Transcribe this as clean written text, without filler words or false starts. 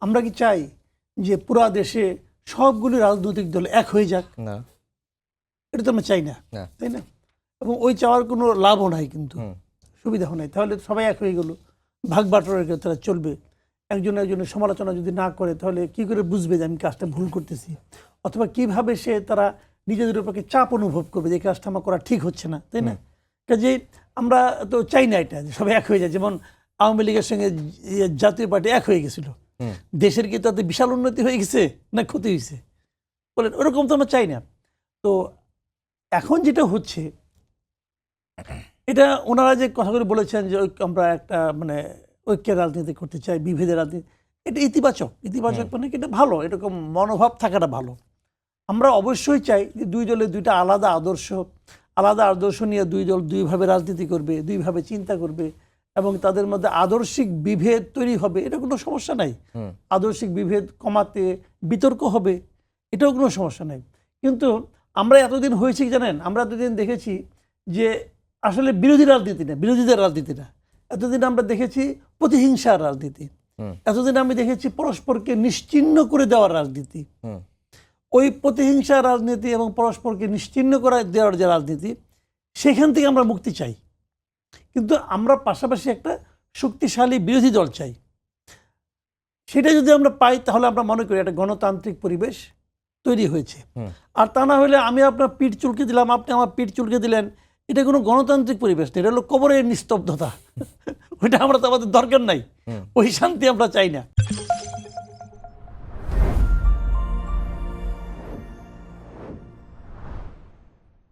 আমরা কি চাই যে পুরা দেশে সবগুলি রাজনৈতিক দল এক হয়ে যাক? না, এটা তো আমরা চাই না, না। তাই না? এবং ওই চাওয়ার কোনো লাভও নাই, কিন্তু সুবিধাও নাই। তাহলে সবাই এক হয়ে গেল, ভাগ বাটোয়ারা করে তারা চলবে। একজন একজনের সমালোচনা যদি না করে তাহলে কি করে বুঝবে যে আমি কাজটা ভুল করতেছি, অথবা কিভাবে সে তারা নিজেদের উপরে চাপ অনুভব করবে যে এই কাজটা আমার করা ঠিক হচ্ছে না, তাই না? কাজেই আমরা তো চাই না এটা যে সবাই এক হয়ে যায়। যেমন আওয়ামী লীগের সঙ্গে জাতীয় পার্টি এক হয়ে গেছিল, দেশের কি তাতে বিশাল উন্নতি হয়ে গেছে না ক্ষতি হয়েছে? বলেন, ওরকম তো আমরা চাই না। তো এখন যেটা হচ্ছে, এটা ওনারা যে কথাগুলো বলেছেন যে আমরা একটা মানে ঐক্যের রাজনীতি করতে চাই, বিভেদের রাজনীতি, এটা ইতিবাচক। ইতিবাচক মানে কি, এটা ভালো, এরকম মনোভাব থাকাটা ভালো। আমরা অবশ্যই চাই যে দুই দলের দুইটা আলাদা আদর্শ নিয়ে দুই দল দুইভাবে রাজনীতি করবে, দুইভাবে চিন্তা করবে, এবং তাদের মধ্যে আদর্শিক বিভেদ তৈরি হবে, এটা কোনো সমস্যা নাই। আদর্শিক বিভেদ কমাতে বিতর্ক হবে, এটাও কোনো সমস্যা নাই। কিন্তু আমরা এতদিন হয়েছে কি জানেন, আমরা এতদিন দেখেছি যে আসলে বিরোধীদের রাজনীতি না। এতদিন আমরা দেখেছি প্রতিহিংসার রাজনীতি। এতদিন আমি দেখেছি পরস্পরকে নিশ্চিহ্ন করে দেওয়ার রাজনীতি। ওই প্রতিহিংসা রাজনীতি এবং পরস্পরকে নিশ্চিহ্ন করে দেওয়ার যে রাজনীতি, সেখান থেকে আমরা মুক্তি চাই। কিন্তু আমরা পাশাপাশি একটা শক্তিশালী বিরোধী দল চাই। সেটা যদি আমরা পাই তাহলে আমরা মনে করি একটা গণতান্ত্রিক পরিবেশ তৈরি হয়েছে। আর তা না হলে আমি আপনার পিঠ চুলকে দিলাম, আপনি আমার পিঠ চুলকে দিলেন, এটা কোনো গণতান্ত্রিক পরিবেশ নেই, এটা হলো কবরের নিস্তব্ধতা। ওইটা আমরা তো আমাদের দরকার নাই, ওই শান্তি আমরা চাই না।